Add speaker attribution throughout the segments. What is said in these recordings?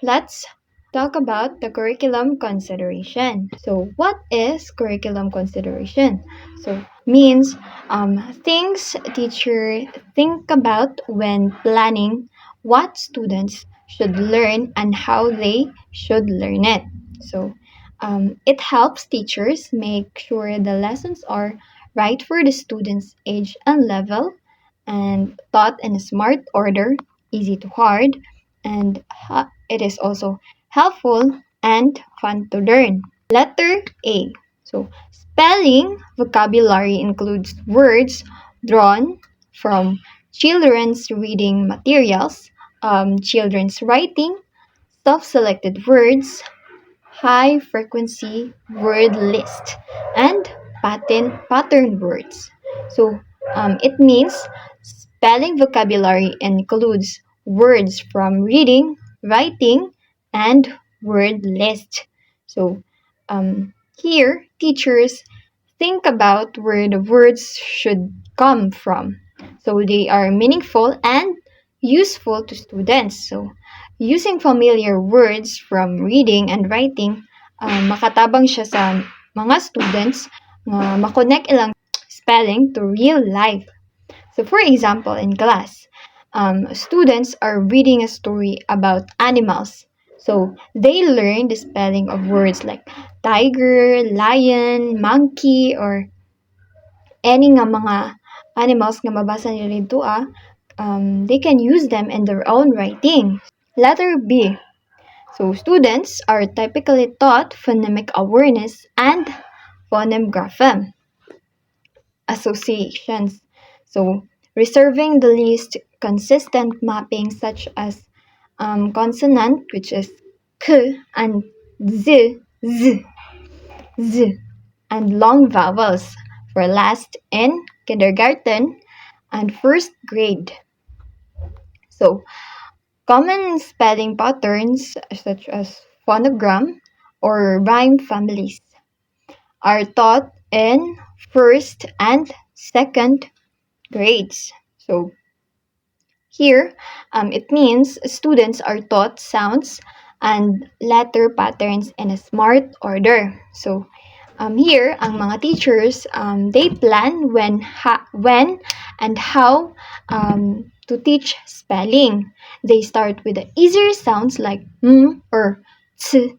Speaker 1: let's talk about the curriculum consideration. So, what is curriculum consideration? So, means things teacher think about when planning what students should learn and how they should learn it. So, it helps teachers make sure the lessons are right for the students' age and level and taught in a smart order, easy to hard, and it is also helpful and fun to learn. Letter A. So, spelling vocabulary includes words drawn from children's reading materials, children's writing, self-selected words, high frequency word list, and pattern words. So it means spelling vocabulary includes words from reading, writing, and word list. So here teachers think about where the words should come from. So they are meaningful and useful to students. So using familiar words from reading and writing, makatabang siya sa mga students na makonect ilang spelling to real life. So for example, in class, students are reading a story about animals. So they learn the spelling of words like tiger, lion, monkey, or any nga mga animals nga mabasa nila dito they can use them in their own writing. Letter B. So students are typically taught phonemic awareness and phoneme-grapheme associations. So reserving the least consistent mapping such as consonant, which is k, and z, z, and long vowels for last in kindergarten and first grade. So, common spelling patterns such as phonogram or rhyme families are taught in first and second grades. So, here, it means students are taught sounds and letter patterns in a smart order. So, here, ang mga teachers, they plan when and how to teach spelling. They start with the easier sounds like m or ts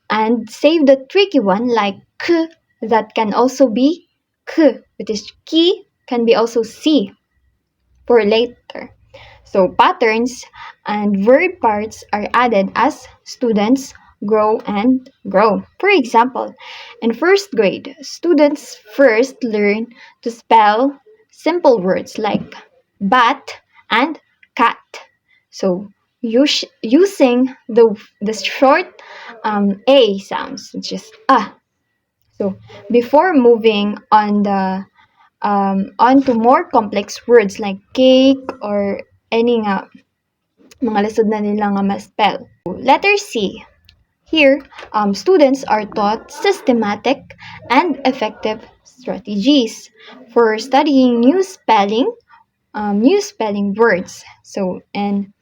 Speaker 1: and save the tricky one like k that can also be k, which is ki can be also c for later. So patterns and word parts are added as students grow and grow. For example, in first grade, students first learn to spell simple words like bat and cat. So using the short a sounds, which is ah. So before moving on to more complex words like cake or any nga mga lisod na nila nga ma-spell. Letter C. Here, students are taught systematic and effective strategies for studying new spelling words. So, and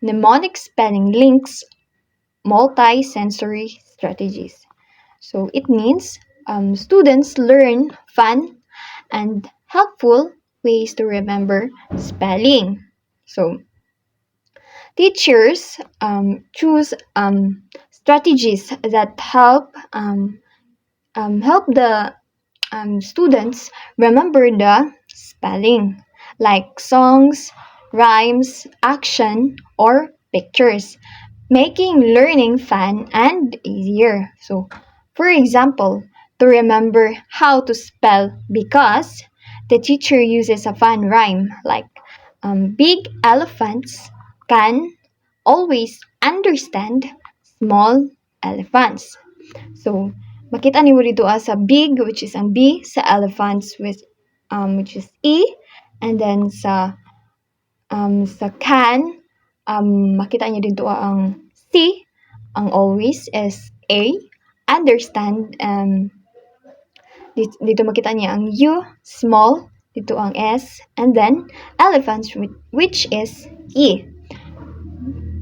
Speaker 1: mnemonic spelling links, multi-sensory strategies. So, it means students learn fun and helpful ways to remember spelling. So, teachers choose strategies that help the students remember the spelling, like songs, rhymes, action, or pictures, making learning fun and easier. So, for example, to remember how to spell because, the teacher uses a fun rhyme like big elephants can always understand small elephants. So, makita niyo dito sa big, which is ang B, sa elephants, which is E, and then sa can, makita niyo dito ang C, ang always is A, understand, dito makita niya ang U, small, dito ang S, and then elephants, which is E.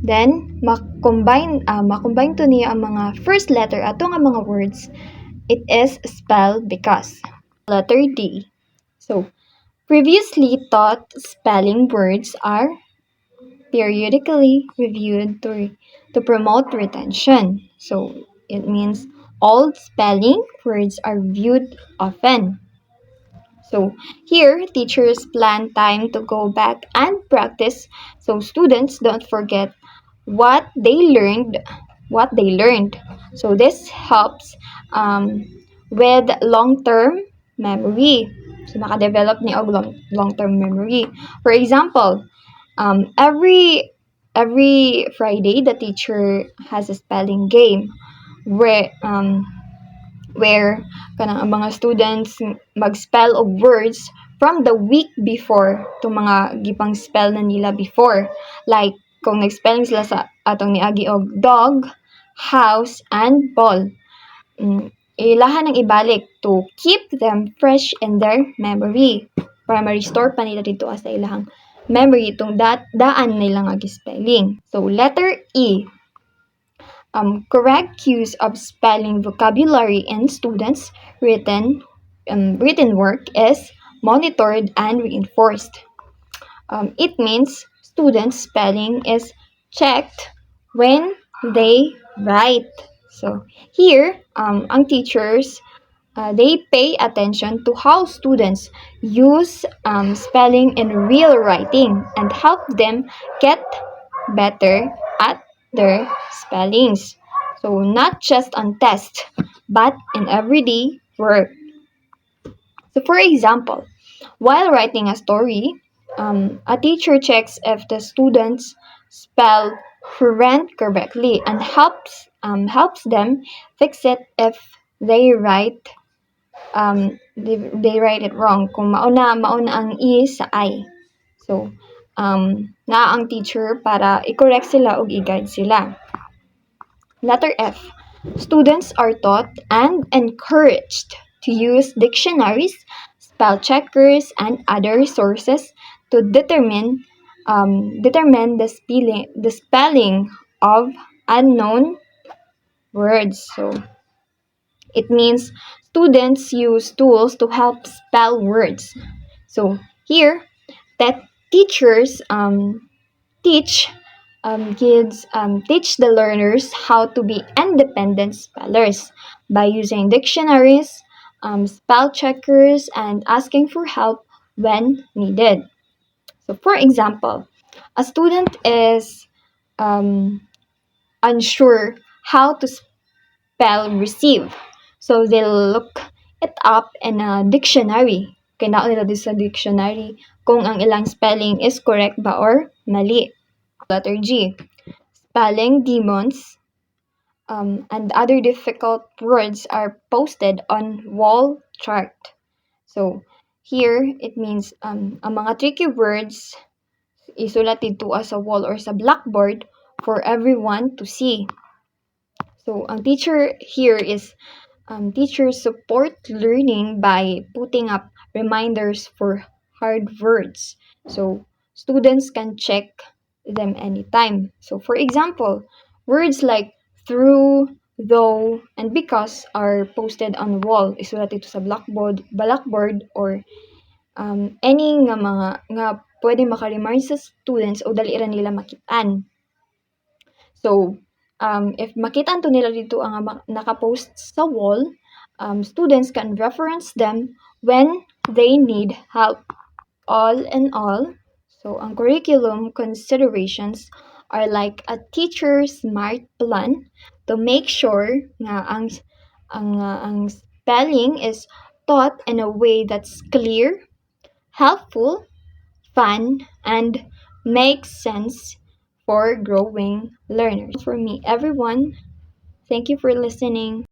Speaker 1: Then makombine to niya ang mga first letter ato nga mga words. It is spell because. Letter D. So previously taught spelling words are periodically reviewed to promote retention. So it means old spelling words are viewed often. So here, teachers plan time to go back and practice so students don't forget what they learned. So this helps with long-term memory. So makadevelop ni og long-term memory. For example, every Friday the teacher has a spelling game where kanang ang mga students mag-spell og words from the week before to mga gipang spell na nila before. Like kung nag-spelling sila sa atong niagi og dog, house, and ball. Ilahan ang ibalik to keep them fresh in their memory. Para ma-restore pa nila dito sa ilahang memory itong daan nila nga spelling. So letter E. Correct use of spelling vocabulary in students' written work is monitored and reinforced. It means students' spelling is checked when they write. So here, ang teachers, they pay attention to how students use spelling in real writing and help them get better at their spellings. So not just on tests, but in everyday work. So for example, while writing a story, a teacher checks if the students spell friend correctly and helps them fix it if they write it wrong. Kung mauna ang I sa I. So na ang teacher para i-correct sila o i-guide sila. Letter F. Students are taught and encouraged to use dictionaries, spell checkers, and other resources to determine the spelling of unknown words. So it means students use tools to help spell words. So here, that teachers teach the learners how to be independent spellers by using dictionaries, spell checkers, and asking for help when needed. So for example, a student is unsure how to spell receive. So they'll look it up in a dictionary. Kailangan nila din sa dictionary kung ang ilang spelling is correct ba or mali. Letter G. Spelling demons and other difficult words are posted on wall chart. So here, it means ang mga tricky words isulat dito sa wall or sa blackboard for everyone to see. So ang teacher here is teachers support learning by putting up reminders for hard words. So students can check them anytime. So for example, words like through, though, and because are posted on the wall. Isulat ito sa blackboard or any nga mga nga pwede maka-remind sa students o dali ra nila makitaan. So if makitaan to nila dito ang naka-post sa wall, students can reference them when they need help. All in all, so ang curriculum considerations are like a teacher's smart plan to make sure nga ang spelling is taught in a way that's clear, helpful, fun, and makes sense for growing learners. For me, everyone, thank you for listening.